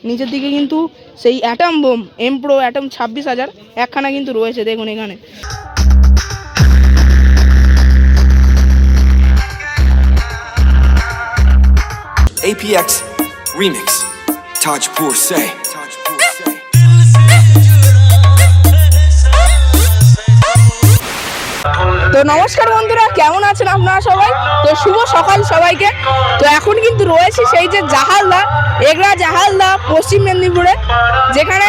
নিচের দিকে কিন্তু সেই অ্যাটম বোম এম প্রো অ্যাটম 26,000 একখানা কিন্তু রয়েছে দেখুন এখানে। APX Remix Tajpur Say। তো নমস্কার বন্ধুরা, কেমন আছেন আপনারা সবাই? তো শুভ সকাল সবাইকে। তো এখন কিন্তু রয়েছি সেই যে জাহালদা, এগরা জাহালদা পশ্চিম মেদিনীপুরে, যেখানে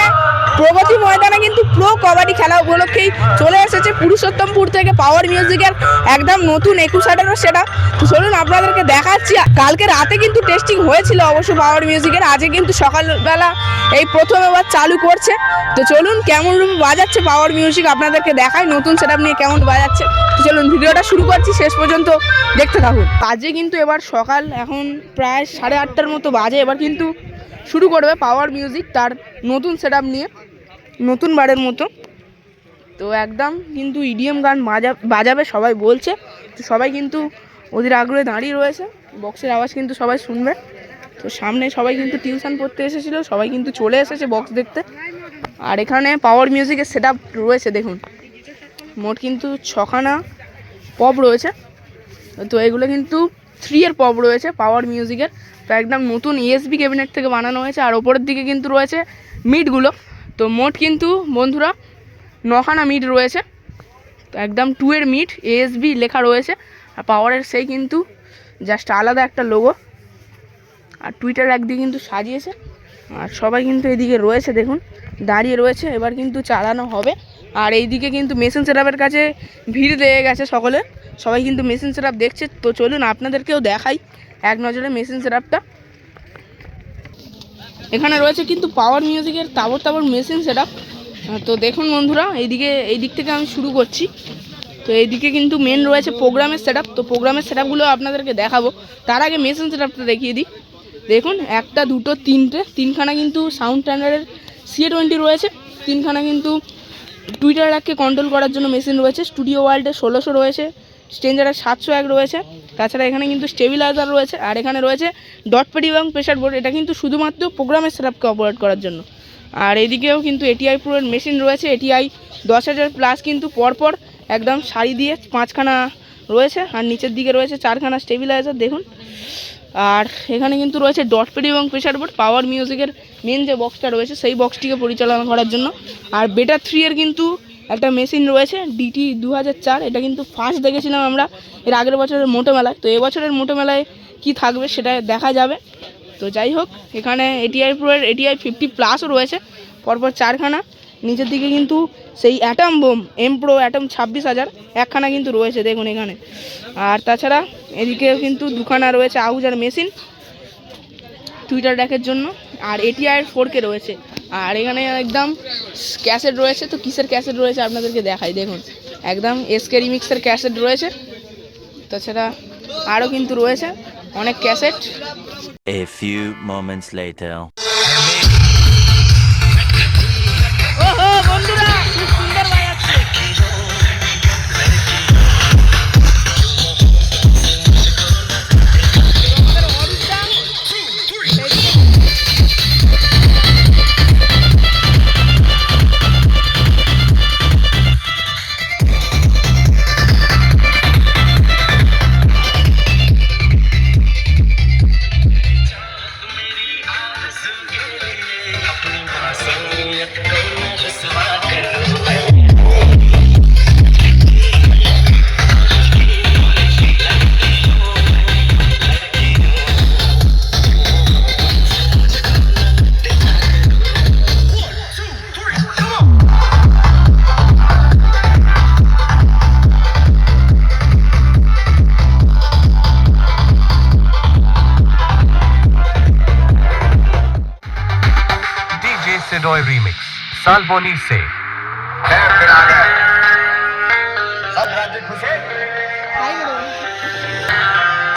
প্রগতি ময়দানে কিন্তু প্রো কবাডি খেলা উপলক্ষেই চলে এসেছে পুরুষোত্তমপুর থেকে পাওয়ার মিউজিকের একদম নতুন 21 সেটা। তো চলুন আপনাদেরকে দেখাচ্ছি। কালকে রাতে কিন্তু টেস্টিং হয়েছিল অবশ্য পাওয়ার মিউজিকের, আজকে কিন্তু সকালবেলা এই প্রথম এবার চালু করছে। তো চলুন কেমন রূপে বাজাচ্ছে পাওয়ার মিউজিক আপনাদেরকে দেখায়, নতুন সেটআপ নিয়ে কেমন বাজাচ্ছে। তো চলুন ভিডিওটা শুরু করছি, শেষ পর্যন্ত দেখতে থাকুন। বাজে কিন্তু এবার সকাল এখন প্রায় 8:30টার মতো বাজে। এবার কিন্তু শুরু করবে পাওয়ার মিউজিক তার নতুন সেটআপ নিয়ে, নতুন বারের মতো। তো একদম কিন্তু ইডিএম গান বাজাবে সবাই বলছে। তো সবাই কিন্তু ওদের আগ্রহে দাঁড়িয়ে রয়েছে, বক্সের আওয়াজ কিন্তু সবাই শুনবে। তো সামনে সবাই কিন্তু টিউশন পড়তে এসেছিলো, সবাই কিন্তু চলে এসেছে বক্স দেখতে। আর এখানে পাওয়ার মিউজিকের সেটআপ রয়েছে দেখুন, মোট কিন্তু 6খানা পপ রয়েছে। তো এগুলো কিন্তু 3 পপ রয়েছে পাওয়ার মিউজিকের। তো একদম নতুন ইএসবি ক্যাবিনেট থেকে বানানো হয়েছে। আর ওপরের দিকে কিন্তু রয়েছে মিটগুলো। তো মোট কিন্তু বন্ধুরা 9খানা মিট রয়েছে। তো একদম 2 মিট এএসবি লেখা রয়েছে। আর পাওয়ারের সেই কিন্তু জাস্ট আলাদা একটা লোগো। আর টুইটার একদিকে কিন্তু সাজিয়েছে। আর সবাই কিন্তু এদিকে রয়েছে দেখুন, দাঁড়িয়ে রয়েছে। এবার কিন্তু চালানো হবে। আর এইদিকে কিন্তু মেশিন সেটআপের কাছে ভিড় লেগে গেছে সকলে, সবাই কিন্তু মেশিন সেটআপ দেখছে। তো চলুন আপনাদেরকেও দেখাই এক নজরে মেশিন সেটআপটা। এখানে রয়েছে কিন্তু পাওয়ার মিউজিকের তাবড় মেশিন সেটআপ। তো দেখুন বন্ধুরা, এই দিক থেকে আমি শুরু করছি। তো এইদিকে কিন্তু মেন রয়েছে প্রোগ্রামের সেটআপ। তো প্রোগ্রামের সেটআপগুলো আপনাদেরকে দেখাবো, তার আগে মেশিন সেটআপটা দেখিয়ে দিই। দেখুন 1, 2, 3টে 3খানা কিন্তু সাউন্ড স্ট্যান্ডার্ডের CA20 রয়েছে। 3খানা কিন্তু টুইটার র্যাককে কন্ট্রোল করার জন্য মেশিন রয়েছে। স্টুডিও ওয়ার্ল্ডের 1600 রয়েছে, স্ট্রেঞ্জারের 701 রয়েছে। তাছাড়া এখানে কিন্তু স্টেবিলাইজার রয়েছে। আর এখানে রয়েছে ডট পেডি এবং প্রেশার বোর্ড, এটা কিন্তু শুধুমাত্র প্রোগ্রামের সেটআপকে অপারেট করার জন্য। আর এদিকেও কিন্তু ATI প্রোর মেশিন রয়েছে, ATI 10,000 প্লাস কিন্তু পরপর একদম সারি দিয়ে 5খানা রয়েছে। আর নিচের দিকে রয়েছে 4খানা স্টেবিলাইজার দেখুন। আর এখানে কিন্তু রয়েছে ডট পেডি এবং প্রেশার বোর্ড, পাওয়ার মিউজিকের মেন যে বক্সটা রয়েছে সেই বক্সটিকে পরিচালনা করার জন্য। আর বেটা 3 কিন্তু একটা মেশিন রয়েছে DT 2004, এটা কিন্তু ফার্স্ট দেখেছিলাম আমরা এর আগের বছরের মোটো মেলায়। তো এবছরের মোটো মেলায় কী থাকবে সেটা দেখা যাবে। তো যাই হোক, এখানে ATI প্রোয়ের ATI 50 প্লাসও রয়েছে পরপর 4খানা। নিচের দিকে কিন্তু সেই অ্যাটম বোম এম প্রো অ্যাটম 26,000 একখানা কিন্তু রয়েছে দেখুন এখানে। আর তাছাড়া এদিকেও কিন্তু 2খানা রয়েছে আউজার মেশিন টুইটার র্যাকের জন্য। আর ATI 4K রয়েছে। আর এখানে একদম ক্যাসেট রয়েছে। তো কিসের ক্যাসেট রয়েছে আপনাদেরকে দেখাই দেখুন, একদম SK রিমিক্সের ক্যাসেট রয়েছে। তাছাড়া আরও কিন্তু রয়েছে অনেক cassette. A few moments later. ওহো বন্ধুরা, খুব সুন্দর বাজাচ্ছে। Sedoy Remix Salboni से सब राज्य खुशे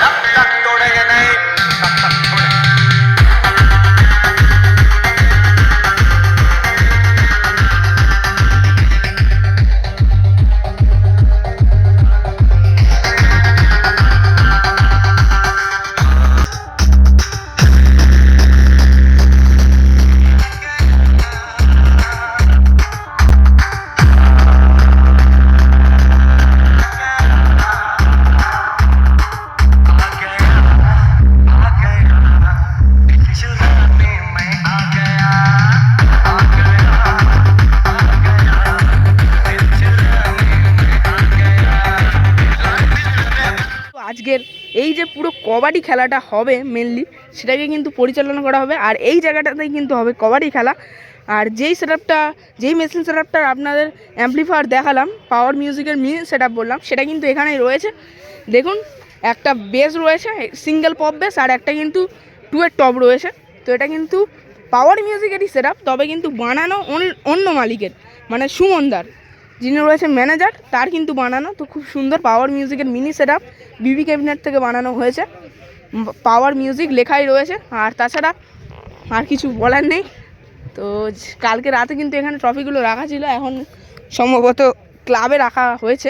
जब तक तोड़ेंगे नहीं तब तक छोड़ेंगे। আজকের এই যে পুরো কবাডি খেলাটা হবে মেনলি সেটাকে কিন্তু পরিচালনা করা হবে। আর এই জায়গাটাতেই কিন্তু হবে কবাডি খেলা। আর যেই মেশিন সেটআপটা আপনাদের অ্যাম্পলিফায়ার দেখালাম, পাওয়ার মিউজিকের মিনি সেটআপ বললাম, সেটা কিন্তু এখানেই রয়েছে। দেখুন একটা বেস রয়েছে সিঙ্গেল পপ বেস, আর একটা কিন্তু 2-এর টপ রয়েছে। তো এটা কিন্তু পাওয়ার মিউজিকেরই সেটআপ, তবে কিন্তু বানানো অন্য মালিকের, মানে সুমনদার যিনি রয়েছে ম্যানেজার, তার কিন্তু বানানো। তো খুব সুন্দর পাওয়ার মিউজিকের মিনি সেটআপ বিবি ক্যাবিনেট থেকে বানানো হয়েছে। পাওয়ার মিউজিক লেখাই রয়েছে, আর তাছাড়া আর কিছু বলার নেই। তো কালকে রাতে কিন্তু এখানে ট্রফিগুলো রাখা ছিল, এখন সম্ভবত ক্লাবে রাখা হয়েছে।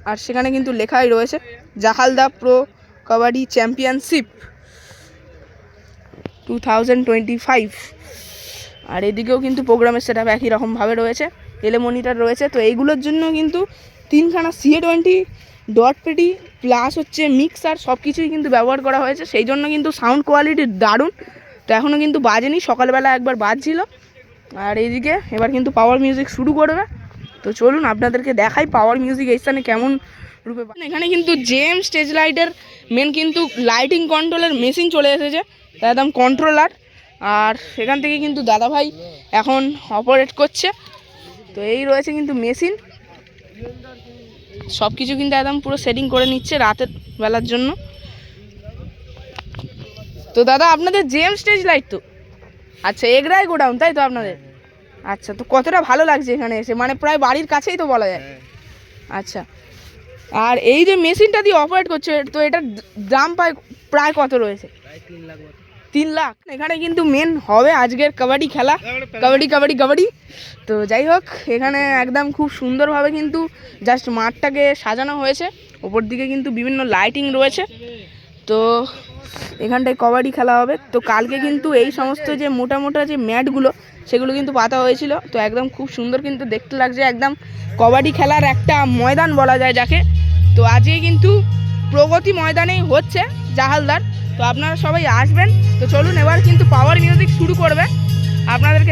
আর সেখানে কিন্তু লেখাই রয়েছে জাহালদা প্রো কাবাডি চ্যাম্পিয়নশিপ 2025। আর এদিকেও কিন্তু প্রোগ্রামের সেটআপ একই রকমভাবে রয়েছে, এলে মনিটর রয়েছে। তো এইগুলোর জন্য কিন্তু 3খানা CA20 ডট পেটি প্লাস হচ্ছে মিক্সার সব কিছুই কিন্তু ব্যবহার করা হয়েছে, সেই জন্য কিন্তু সাউন্ড কোয়ালিটি দারুণ। তো এখনও কিন্তু বাজেনি, সকালবেলা একবার বাজছিল। আর এইদিকে এবার কিন্তু পাওয়ার মিউজিক শুরু করবে। তো চলুন আপনাদেরকে দেখাই পাওয়ার মিউজিক এই স্থানে কেমন রূপে। এখানে কিন্তু জেম স্টেজ লাইটের মেন কিন্তু লাইটিং কন্ট্রোলের মেশিন চলে এসেছে, একদম কন্ট্রোলার। আর সেখান থেকে কিন্তু দাদাভাই এখন অপারেট করছে। তো এই রয়েছে কিন্তু মেশিন, সব কিছু কিন্তু একদম পুরো সেটিং করে নিচ্ছে রাতের বেলার জন্য। তো দাদা আপনাদের জেম স্টেজ লাইট তো আচ্ছা এগরাই গোডাউন তাই তো আপনাদের? আচ্ছা, তো কতটা ভালো লাগছে এখানে এসে, মানে প্রায় বাড়ির কাছেই তো বলা যায়। আচ্ছা, আর এই যে মেশিনটা দিয়ে অপারেট করছে, তো এটার দাম প্রায় কত রয়েছে? 3 লাখ। এখানে কিন্তু মেন হবে আজকের কাবাডি খেলা, কাবাডি। তো যাই হোক, এখানে একদম খুব সুন্দরভাবে কিন্তু জাস্ট মাঠটাকে সাজানো হয়েছে, ওপর দিকে কিন্তু বিভিন্ন লাইটিং রয়েছে। তো এখানটায় কবাডি খেলা হবে। তো কালকে কিন্তু এই সমস্ত যে মোটা যে ম্যাটগুলো সেগুলো কিন্তু পাতা হয়েছিল। তো একদম খুব সুন্দর কিন্তু দেখতে লাগছে, একদম কবাডি খেলার একটা ময়দান বলা যায় যাকে। তো আজকে কিন্তু প্রগতি ময়দানেই হচ্ছে জাহালদার। তো আপনারা সবাই আসবেন। তো চলুন এবার কিন্তু পাওয়ার মিউজিক শুরু করবে আপনাদেরকে